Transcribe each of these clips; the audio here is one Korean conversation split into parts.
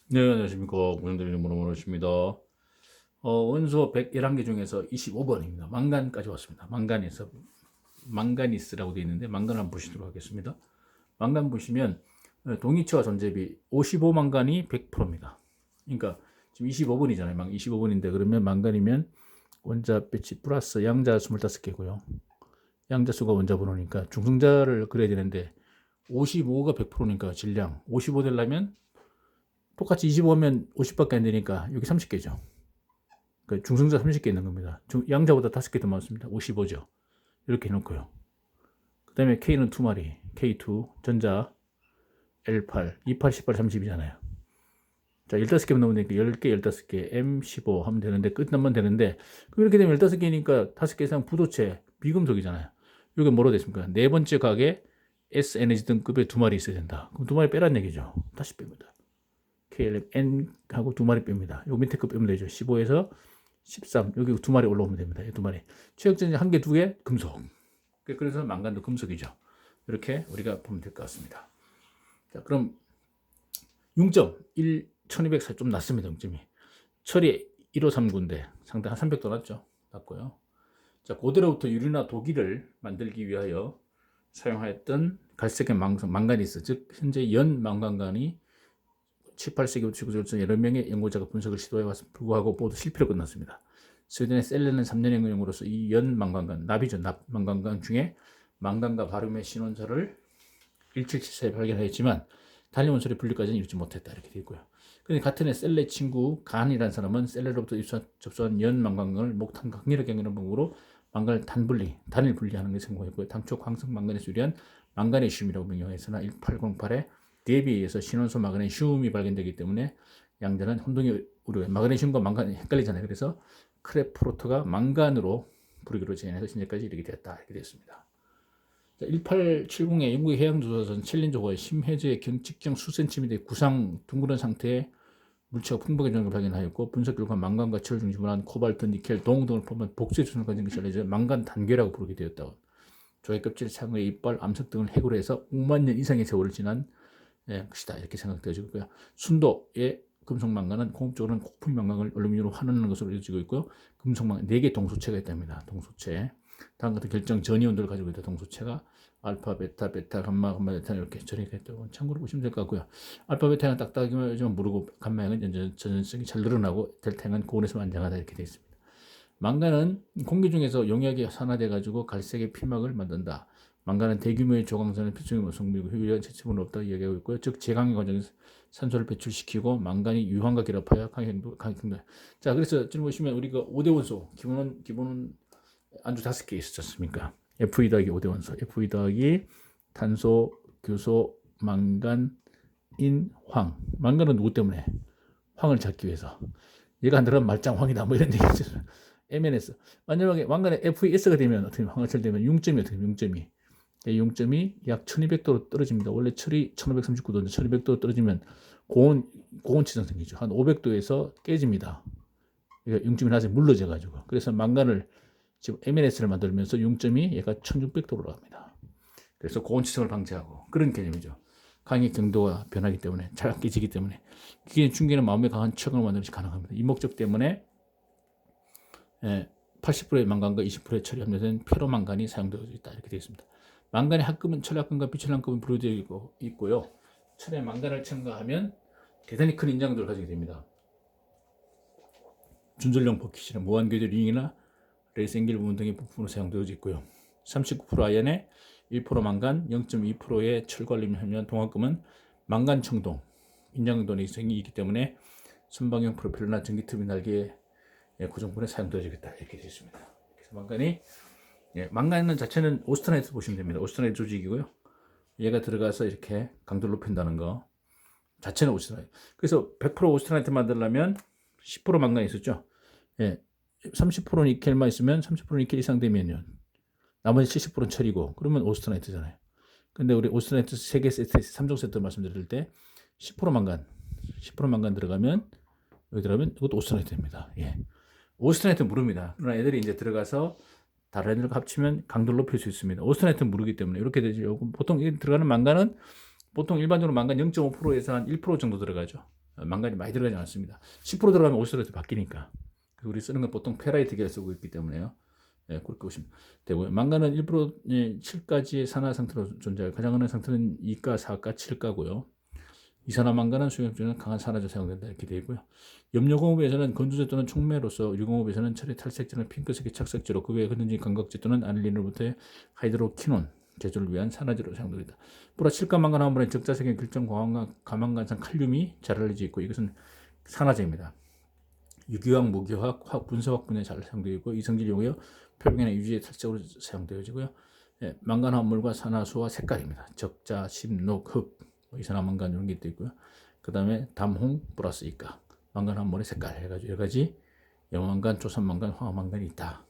네, 안녕하십니까. 고정드리는 모노모노십니다. 원소 111개 중에서 25번입니다. 망간까지 왔습니다. 망가니스라고 되어 있는데, 망간을 한번 보시도록 하겠습니다. 망간 보시면, 동위치와 전제비 55망간이 100%입니다. 그러니까, 지금 25번이잖아요. 25번인데, 그러면 망간이면 원자 배치 플러스 양자 25개고요. 양자 수가 원자 번호니까 중성자를 그려야 되는데, 55가 100%니까 질량, 55 되려면 똑같이 25면 50밖에 안 되니까 여기 30개죠. 그러니까 중성자 30개 있는 겁니다. 양자보다 5개 더 많습니다. 55죠. 이렇게 해놓고요. 그 다음에 K는 2마리, K2, 전자 L8, 28, 18, 30이잖아요. 자, 15개 넣으면 되니까 10개, 15개, M15 하면 되는데, 끝나면 되는데, 이렇게 되면 15개니까 5개 이상 부도체, 비금속이잖아요. 이게 뭐로 됐습니까? 네 번째 각에 S 에너지 등급에 2마리 있어야 된다. 그럼 2마리 빼란 얘기죠. 다시 뺍니다. KLM N하고 2마리 뺍니다. 요 밑에 거 빼면 되죠. 15에서 13, 여기 2마리 올라오면 됩니다. 2마리. 최역전지 1개, 2개, 금속. 그래서 망간도 금속이죠. 이렇게 우리가 보면 될 것 같습니다. 자, 그럼 0점 1, 1204 좀 낮습니다. 0점이. 철이 1539인데 상당 한 300도 낮죠. 낮고요. 자, 고대로부터 유리나 도기를 만들기 위하여 사용하였던 갈색의 망가니스, 즉 현재 연 망간간이 7, 8세기부터 지구조선 여러 명의 연구자가 분석을 시도해왔음에도 불구하고 모두 실패로 끝났습니다. 스웨덴의 셀레는 3년 연구용으로서 이 연 망간간, 납이죠. 납 망간간 중에 망간과 바륨의 신원자를 1774에 발견하였지만 단일 원소리 분리까지는 이루지 못했다. 이렇게 되어 있고요. 근데 같은 해 셀레 친구 간이라는 사람은 셀레로부터 접수한 연 망간을 목탄 강렬하게 연결하는 방법으로 망간을 단일 분리하는 것에 성공했고요. 당초 광석 망간에서 유리한 망가네슘이라고 명명했으나 1808에 대비에 의해서 신원소 마그네슘이 발견되기 때문에 양자는 혼동이 우려해. 마그네슘과 망간이 헷갈리잖아요. 그래서 크레프로트가 망간으로 부르기로 제안해서 현재까지 이르게 되었다. 이렇게 되었습니다. 1870에 영국의 해양조사선 챌린저호의 심해저의 직경 수센티미터의 구상 둥그런 상태의 물체가 풍부하게 존재를 발견하였고 분석 결과 망간과 철을 중심으로 한 코발트, 니켈, 동 등을 포함한 복수의 조선을 가진 것이 알려져 망간 단계라고 부르게 되었다. 조개 껍질, 창의 이빨, 암석 등을 해고로 해서 5만 년 이상의 세월을 지난 것이다. 이렇게 생각되어지고 있고요. 순도의 금속망간은 공업적으로는 코프리 망간을 알루미늄으로 환원하는 것으로 이루어지고 있고요. 금속망간 4개 동소체가 있답니다. 동소체. 다음 같은 결정 전이온도를 가지고 있다. 동소체가 알파, 베타, 베타, 감마, 감마, 베타 이렇게 전이가 있다고 참고로 보시면 될 것 같고요. 알파, 베타는 딱딱하기만 좀 모르고 감마형은 전전성이 잘 늘어나고 델타형은 고온에서 안정하다 이렇게 되어 있습니다. 망간은 공기 중에서 용액이 산화돼 가지고 갈색의 피막을 만든다. 망간은 대규모의 조광선을 필수적인 성분이고 효율적인 채취물은 없다고 이야기하고 있고요. 즉 재강의 과정에서 산소를 배출시키고 망간이 유황과 결합하여 강행도. 자, 그래서 지금 보시면 우리가 5대 원소 기본은 안주 5개 있었지 않습니까? Fe 더하기 5대 원소, Fe 더하기 탄소, 교소, 망간, 인, 황. 망간은 누구 때문에? 황을 찾기 위해서. 얘가 안 들어가면 말짱황이다 뭐 이런 얘기죠. MNS. 마지막에 왕관에 FES가 되면 어떻게 황화철 되면 융점이 어떻게 되면 융점이 융점이 약 1200도로 떨어집니다. 원래 철이 1539도인데 1200도 떨어지면 고온치상 생기죠. 한 500도에서 깨집니다. 그러니까 융점이 나중에 물러져 가지고 그래서 망간을 지금 MNS를 만들면서 융점이 얘가 1600도로 올라갑니다. 그래서 고온치상을 방지하고 그런 개념이죠. 강의 경도가 변하기 때문에 잘 깨지기 때문에 그게 중계는 마음에 강한 척을 만드는 것이 가능합니다. 이 목적 때문에 80%의 망간과 20%의 철이 함유된 페로망간이 사용되고 있다. 이렇게 되어 있습니다. 망간의 합금은 철합금과 비철합금이 분류되어 있고요. 철의 망간을 첨가하면 대단히 큰 인장도를 가지게 됩니다. 준전령 포켓이나 무한궤도 링이나 레이센길 부분 등의 부품으로 사용되어 있고요. 39% 아연에 1% 망간, 0.2%의 철과 알루미늄 함유한 동합금은 망간 청동, 인장도의 생이 있기 때문에 선방형 프로펠러나 전기투빈 날개에 고정분에 사용되어지겠다 이렇게 되어 있습니다. 그래서 망간은 자체는 오스트나이트 보시면 됩니다. 오스트나이트 조직이고요. 얘가 들어가서 이렇게 강도를 높인다는 거 자체는 오스트나이트. 그래서 100% 오스트나이트 만들려면 10% 망간이 있었죠. 30% 니켈만 있으면 30% 니켈 이상 되면요. 나머지 70%는 철이고 그러면 오스트나이트잖아요. 근데 우리 오스트나이트 3개 세트, 3종 세트 말씀드릴 때 10% 망간, 10% 망간 들어가면 여기 들어가면 이것도 오스트나이트입니다. 오스트나이트는 무릅니다. 그러나 애들이 이제 들어가서 다른 애들과 합치면 강도를 높일 수 있습니다. 오스트나이트는 무르기 때문에 이렇게 되죠. 보통 들어가는 망간은 보통 일반적으로 망간 0.5%에서 한 1% 정도 들어가죠. 망간이 많이 들어가지 않습니다. 10% 들어가면 50% 바뀌니까. 우리 쓰는 건 보통 페라이트 계를 쓰고 있기 때문에요. 네, 그렇게 보시면 되고요. 망간은 1% 7가지의 산화 상태로 존재해요. 가장 흔한 상태는 2가, 4가, 7가고요. 이산화망간은 수용증은 강한 산화제 사용된다 이렇게 되어 있고요. 염료공업에서는 건조제 또는 촉매로서, 유공업에서는 철의 탈색제는 핑크색의 착색제로, 그 외에 흔든지 감각제 또는 아닐린으로부터의 하이드로키논 제조를 위한 산화제로 사용됩니다. 보라 7가망간 화물에 적자색의 결정 가망간산 칼륨이 잘 알려져 있고, 이것은 산화제입니다. 유기화학, 무기화학, 분쇄화학 분야에 잘 사용되어 있고, 이성질 용이요 표면의 유지의 탈색으로 사용되어지고요. 예, 망간 화물과 산화수와 색깔입니다. 적자, 심록, 흑, 이산화망간 이런 게 있고요. 그 다음에 담홍 플러스 이가, 망간 화물의 색깔 해가지고 여러 가지 염화망간, 조선망간, 화학망간이 있다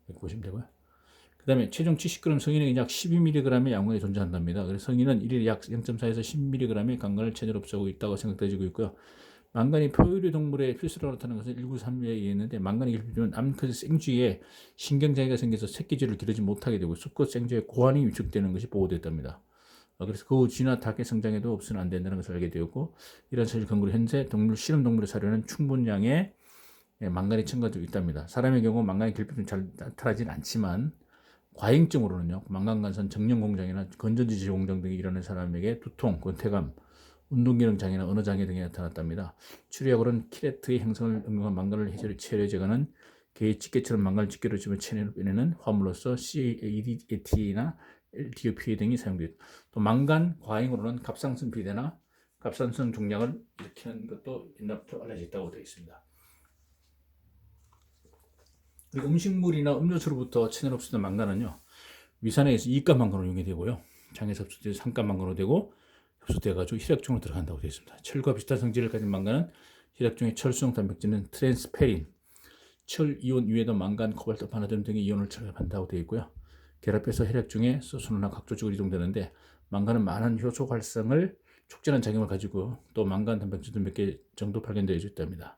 이렇게 보시면 되고요. 그 다음에 최종 70g 성인에게 약 12mg의 양분이 존재한답니다. 그래서 성인은 일일에 약 0.4에서 10mg의 강간을 체내로 흡수하고 있다고 생각되어지고 있고요. 망간이 포유류 동물의 필수로 나타나는 것은 1931에 의했는데, 망간이 결핍되면 암컷의 생쥐에 신경장애가 생겨서 새끼줄을 기르지 못하게 되고 수컷 생쥐의 고환이 위축되는 것이 보고됐답니다. 그래서 그 후 쥐나 닭의 성장에도 없으면 안 된다는 것을 알게 되었고, 이런 사실 근거로 현재 동물 실험 동물의 사료는 충분량의 망간이 첨가되고 있답니다. 사람의 경우 망간의 결핍은 잘 나타나진 않지만 과잉증으로는요, 망간간선 정령 공장이나 건전지질 공장 등이 일어나는 사람에게 두통, 권태감, 운동기능 장애나 언어 장애 등이 나타났답니다. 치료약으로는 키레트의 형성을 응용한 망간을 체류제가는 개의 집게처럼 망간을 집게로 집어 체내로 빼내는 화물로서 CADT나 LDOPA 등이 사용되었다. 또 망간 과잉으로는 갑상선 비대나 갑상선 종양을 일으키는 것도 옛날부터 알려져 있다고 되어 있습니다. 그리고 음식물이나 음료수로부터 체내로 흡수된 망간은요, 위산에 의해서 2가 망간으로 용해되고요, 장에서 흡수돼서 3가 망간으로 되고 흡수돼가지고 혈액중으로 들어간다고 되어 있습니다. 철과 비슷한 성질을 가진 망간은 혈액중의 철수용 단백질은 트랜스페린, 철 이온 위에도 망간, 코발트, 바나듐 등의 이온을 첨가한다고 되어 있고요. 결합해서 혈액중에 수소나 각조직으로 이동되는데, 망간은 많은 효소 활성을 촉진하는 작용을 가지고 또 망간 단백질도 몇 개 정도 발견되어 있답니다.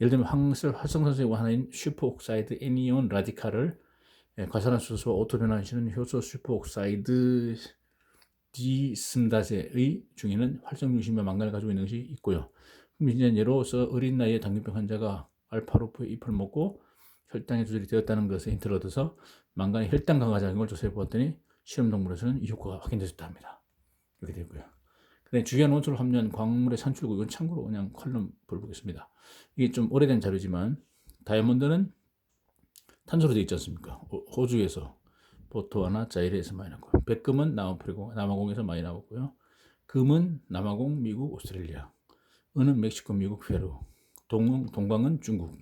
예를 들면 활성산소의 하나인 슈퍼옥사이드 애니온 라디칼을 과산화수소와 오토 변환시키는 효소 슈퍼옥사이드 디스다세의 중에는 활성 중심의 망간을 가지고 있는 것이 있고요. 예로서 어린 나이에 당뇨병 환자가 알파로프의 잎을 먹고 혈당이 조절이 되었다는 것에 힌트를 얻어서 망간의 혈당 강화 작용을 조사해 보았더니 실험 동물에서는 이 효과가 확인되었다 합니다. 이렇게 되고요. 그다음에 주요한 원소를 함유한 광물의 산출구, 이건 참고로 그냥 컬럼 볼보겠습니다. 이게 좀 오래된 자료지만, 다이아몬드는 탄소로 되어 있지 않습니까? 호주에서 보트와나 자이레에서 많이 나왔고요. 백금은 남아공에서 많이 나왔고요. 금은 남아공, 미국, 오스트레일리아, 은은 멕시코, 미국, 페루, 동광은 중국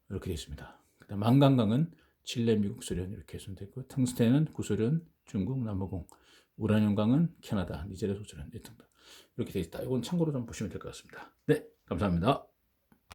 이렇게 되어 있습니다. 그다음 망간강은 칠레, 미국, 소련 이렇게 해서 있고, 텅스텐은 구소련, 중국, 남아공, 우라늄강은 캐나다, 니제리아, 소련 이렇게 되어 있다. 이건 참고로 좀 보시면 될 것 같습니다. 네, 감사합니다.